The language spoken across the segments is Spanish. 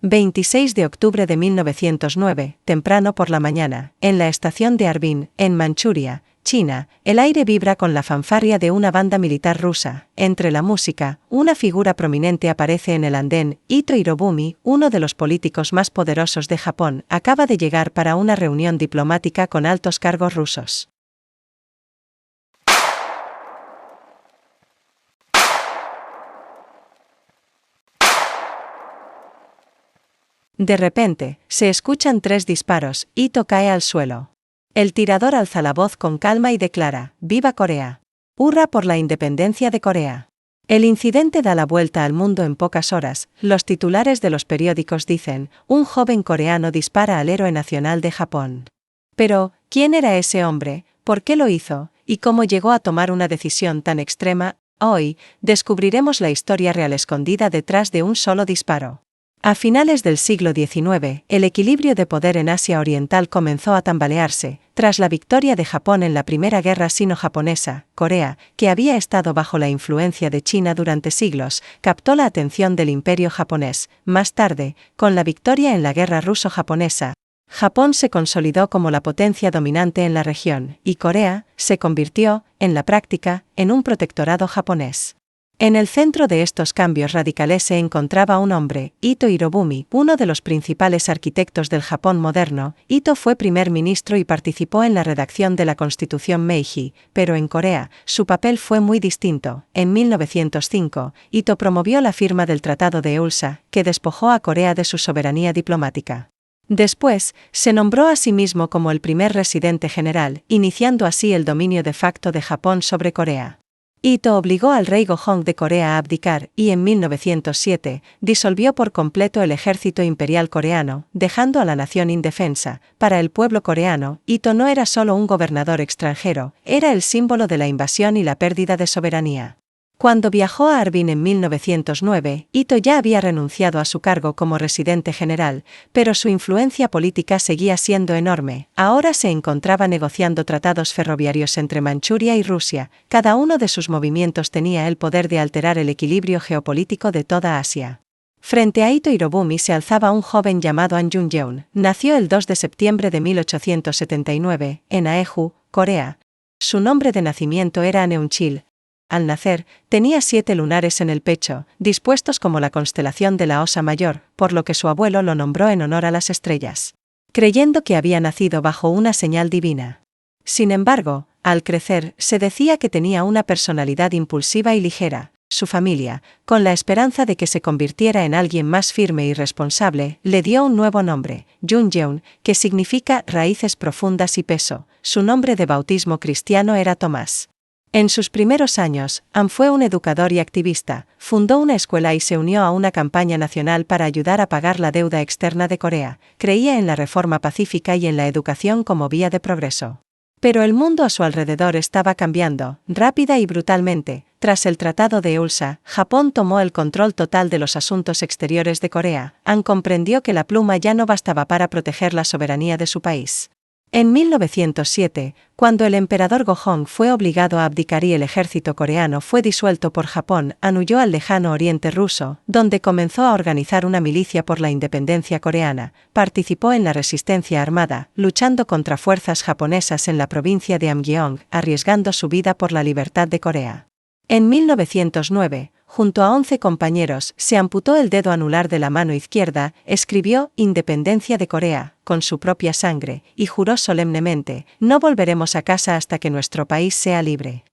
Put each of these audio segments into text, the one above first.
26 de octubre de 1909, temprano por la mañana, en la estación de Harbin, en Manchuria, China, el aire vibra con la fanfarria de una banda militar rusa. Entre la música, una figura prominente aparece en el andén. Ito Hirobumi, uno de los políticos más poderosos de Japón, acaba de llegar para una reunión diplomática con altos cargos rusos. De repente, se escuchan 3 disparos. Ito cae al suelo. El tirador alza la voz con calma y declara: ¡Viva Corea! ¡Hurra por la independencia de Corea! El incidente da la vuelta al mundo en pocas horas. Los titulares de los periódicos dicen: un joven coreano dispara al héroe nacional de Japón. Pero, ¿quién era ese hombre? ¿Por qué lo hizo? ¿Y cómo llegó a tomar una decisión tan extrema? Hoy, descubriremos la historia real escondida detrás de un solo disparo. A finales del siglo XIX, el equilibrio de poder en Asia Oriental comenzó a tambalearse. Tras la victoria de Japón en la Primera Guerra Sino-Japonesa, Corea, que había estado bajo la influencia de China durante siglos, captó la atención del Imperio japonés. Más tarde, con la victoria en la Guerra Ruso-Japonesa, Japón se consolidó como la potencia dominante en la región, y Corea se convirtió, en la práctica, en un protectorado japonés. En el centro de estos cambios radicales se encontraba un hombre, Ito Hirobumi, uno de los principales arquitectos del Japón moderno. Ito fue primer ministro y participó en la redacción de la Constitución Meiji, pero en Corea, su papel fue muy distinto. En 1905, Ito promovió la firma del Tratado de Eulsa, que despojó a Corea de su soberanía diplomática. Después, se nombró a sí mismo como el primer residente general, iniciando así el dominio de facto de Japón sobre Corea. Ito obligó al rey Gojong de Corea a abdicar y en 1907 disolvió por completo el ejército imperial coreano, dejando a la nación indefensa. Para el pueblo coreano, Ito no era solo un gobernador extranjero, era el símbolo de la invasión y la pérdida de soberanía. Cuando viajó a Harbin en 1909, Ito ya había renunciado a su cargo como residente general, pero su influencia política seguía siendo enorme. Ahora se encontraba negociando tratados ferroviarios entre Manchuria y Rusia. Cada uno de sus movimientos tenía el poder de alterar el equilibrio geopolítico de toda Asia. Frente a Ito Hirobumi se alzaba un joven llamado An Jung-jeon. Nació el 2 de septiembre de 1879, en Aeju, Corea. Su nombre de nacimiento era Aneunchil. Al nacer, tenía 7 lunares en el pecho, dispuestos como la constelación de la Osa Mayor, por lo que su abuelo lo nombró en honor a las estrellas, creyendo que había nacido bajo una señal divina. Sin embargo, al crecer, se decía que tenía una personalidad impulsiva y ligera. Su familia, con la esperanza de que se convirtiera en alguien más firme y responsable, le dio un nuevo nombre, Jung-jeon, que significa raíces profundas y peso. Su nombre de bautismo cristiano era Tomás. En sus primeros años, An fue un educador y activista, fundó una escuela y se unió a una campaña nacional para ayudar a pagar la deuda externa de Corea. Creía en la reforma pacífica y en la educación como vía de progreso. Pero el mundo a su alrededor estaba cambiando, rápida y brutalmente. Tras el Tratado de Eulsa, Japón tomó el control total de los asuntos exteriores de Corea. An comprendió que la pluma ya no bastaba para proteger la soberanía de su país. En 1907, cuando el emperador Gojong fue obligado a abdicar y el ejército coreano fue disuelto por Japón, An huyó al lejano oriente ruso, donde comenzó a organizar una milicia por la independencia coreana. Participó en la resistencia armada, luchando contra fuerzas japonesas en la provincia de Hamgyong, arriesgando su vida por la libertad de Corea. En 1909, junto a 11 compañeros, se amputó el dedo anular de la mano izquierda, escribió Independencia de Corea, con su propia sangre, y juró solemnemente: no volveremos a casa hasta que nuestro país sea libre.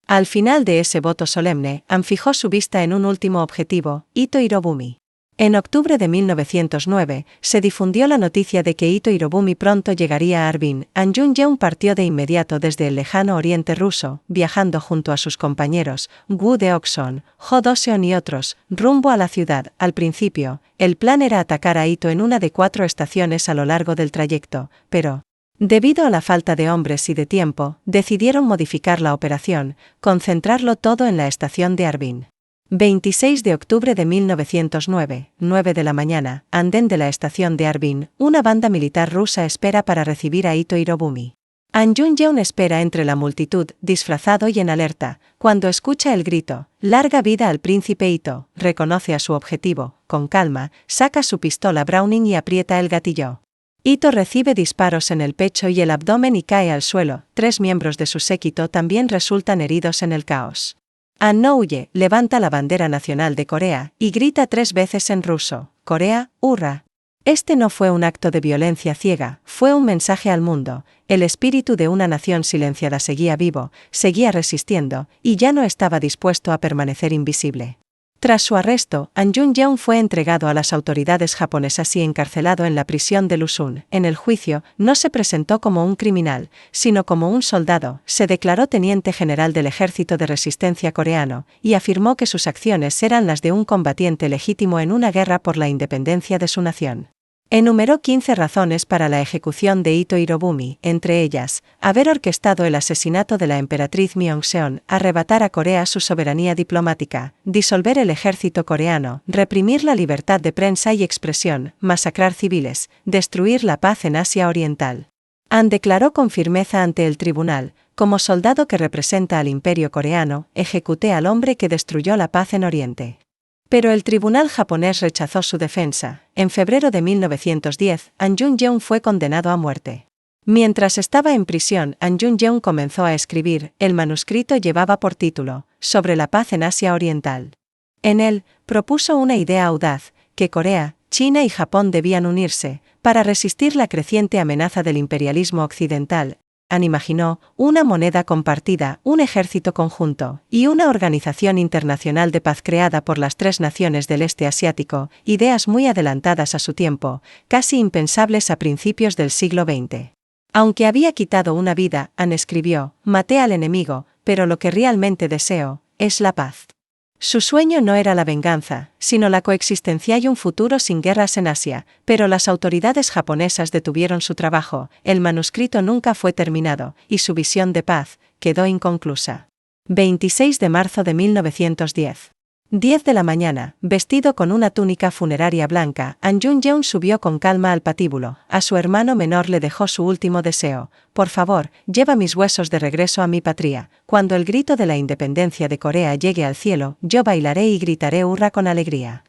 Al final de ese voto solemne, An fijó su vista en un último objetivo, Ito Hirobumi. En octubre de 1909, se difundió la noticia de que Ito Hirobumi pronto llegaría a Harbin. An Jung-jeon partió de inmediato desde el lejano oriente ruso, viajando junto a sus compañeros, Woo Deok-son, Jo Do-seon y otros, rumbo a la ciudad. Al principio, el plan era atacar a Ito en una de 4 estaciones a lo largo del trayecto, pero, debido a la falta de hombres y de tiempo, decidieron modificar la operación, concentrarlo todo en la estación de Harbin. 26 de octubre de 1909, 9 de la mañana, andén de la estación de Harbin, una banda militar rusa espera para recibir a Ito Hirobumi. An Jung-yeon espera entre la multitud, disfrazado y en alerta, cuando escucha el grito, «¡Larga vida al príncipe Ito!», reconoce a su objetivo, con calma, saca su pistola Browning y aprieta el gatillo. Ito recibe disparos en el pecho y el abdomen y cae al suelo. 3 miembros de su séquito también resultan heridos en el caos. An no huye, levanta la bandera nacional de Corea y grita 3 veces en ruso, «Corea, hurra». Este no fue un acto de violencia ciega, fue un mensaje al mundo. El espíritu de una nación silenciada seguía vivo, seguía resistiendo, y ya no estaba dispuesto a permanecer invisible. Tras su arresto, An Jung-yeon fue entregado a las autoridades japonesas y encarcelado en la prisión de Lusun. En el juicio, no se presentó como un criminal, sino como un soldado. Se declaró teniente general del Ejército de Resistencia coreano, y afirmó que sus acciones eran las de un combatiente legítimo en una guerra por la independencia de su nación. Enumeró 15 razones para la ejecución de Ito Hirobumi, entre ellas, haber orquestado el asesinato de la emperatriz Myeongseon, arrebatar a Corea su soberanía diplomática, disolver el ejército coreano, reprimir la libertad de prensa y expresión, masacrar civiles, destruir la paz en Asia Oriental. An declaró con firmeza ante el tribunal, como soldado que representa al imperio coreano, ejecuté al hombre que destruyó la paz en Oriente. Pero el tribunal japonés rechazó su defensa. En febrero de 1910, An Jung-yeon fue condenado a muerte. Mientras estaba en prisión, An Jung-yeon comenzó a escribir. El manuscrito llevaba por título, «Sobre la paz en Asia Oriental». En él, propuso una idea audaz, que Corea, China y Japón debían unirse, para resistir la creciente amenaza del imperialismo occidental. An imaginó una moneda compartida, un ejército conjunto, y una organización internacional de paz creada por las 3 naciones del este asiático, ideas muy adelantadas a su tiempo, casi impensables a principios del siglo XX. Aunque había quitado una vida, An escribió, «Maté al enemigo, pero lo que realmente deseo, es la paz». Su sueño no era la venganza, sino la coexistencia y un futuro sin guerras en Asia, pero las autoridades japonesas detuvieron su trabajo, el manuscrito nunca fue terminado, y su visión de paz quedó inconclusa. 26 de marzo de 1910. 10 de la mañana, vestido con una túnica funeraria blanca, An Jung-yeon subió con calma al patíbulo. A su hermano menor le dejó su último deseo, «Por favor, lleva mis huesos de regreso a mi patria. Cuando el grito de la independencia de Corea llegue al cielo, yo bailaré y gritaré hurra con alegría».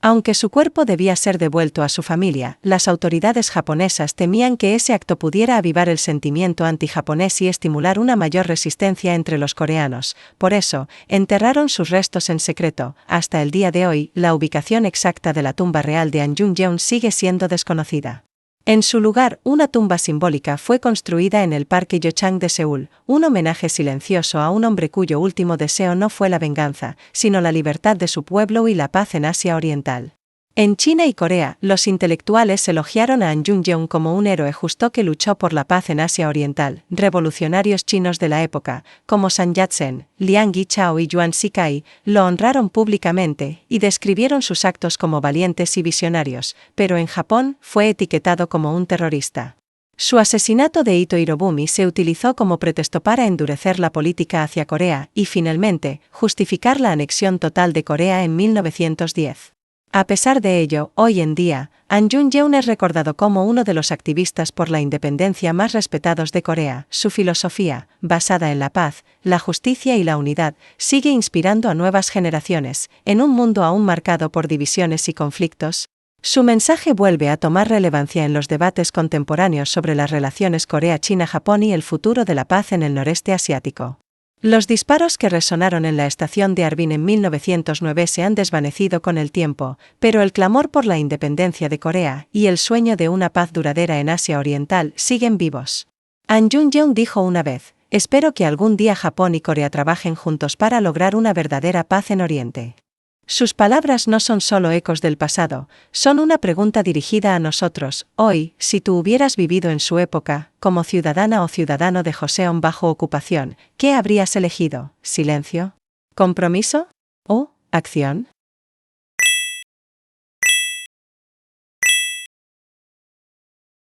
Aunque su cuerpo debía ser devuelto a su familia, las autoridades japonesas temían que ese acto pudiera avivar el sentimiento antijaponés y estimular una mayor resistencia entre los coreanos. Por eso, enterraron sus restos en secreto. Hasta el día de hoy, la ubicación exacta de la tumba real de An Jung-yeon sigue siendo desconocida. En su lugar, una tumba simbólica fue construida en el Parque Yochang de Seúl, un homenaje silencioso a un hombre cuyo último deseo no fue la venganza, sino la libertad de su pueblo y la paz en Asia Oriental. En China y Corea, los intelectuales elogiaron a An Jung-yeon como un héroe justo que luchó por la paz en Asia Oriental. Revolucionarios chinos de la época, como Sun Yat-sen, Liang Yichao y Yuan Shikai, lo honraron públicamente y describieron sus actos como valientes y visionarios, pero en Japón fue etiquetado como un terrorista. Su asesinato de Ito Hirobumi se utilizó como pretexto para endurecer la política hacia Corea y, finalmente, justificar la anexión total de Corea en 1910. A pesar de ello, hoy en día, An Jung-yeon es recordado como uno de los activistas por la independencia más respetados de Corea. Su filosofía, basada en la paz, la justicia y la unidad, sigue inspirando a nuevas generaciones, en un mundo aún marcado por divisiones y conflictos. Su mensaje vuelve a tomar relevancia en los debates contemporáneos sobre las relaciones Corea-China-Japón y el futuro de la paz en el noreste asiático. Los disparos que resonaron en la estación de Harbin en 1909 se han desvanecido con el tiempo, pero el clamor por la independencia de Corea y el sueño de una paz duradera en Asia Oriental siguen vivos. An Jung-yeon dijo una vez, «Espero que algún día Japón y Corea trabajen juntos para lograr una verdadera paz en Oriente». Sus palabras no son solo ecos del pasado, son una pregunta dirigida a nosotros. Hoy, si tú hubieras vivido en su época, como ciudadana o ciudadano de Joseon bajo ocupación, ¿qué habrías elegido? ¿Silencio? ¿Compromiso? ¿O acción?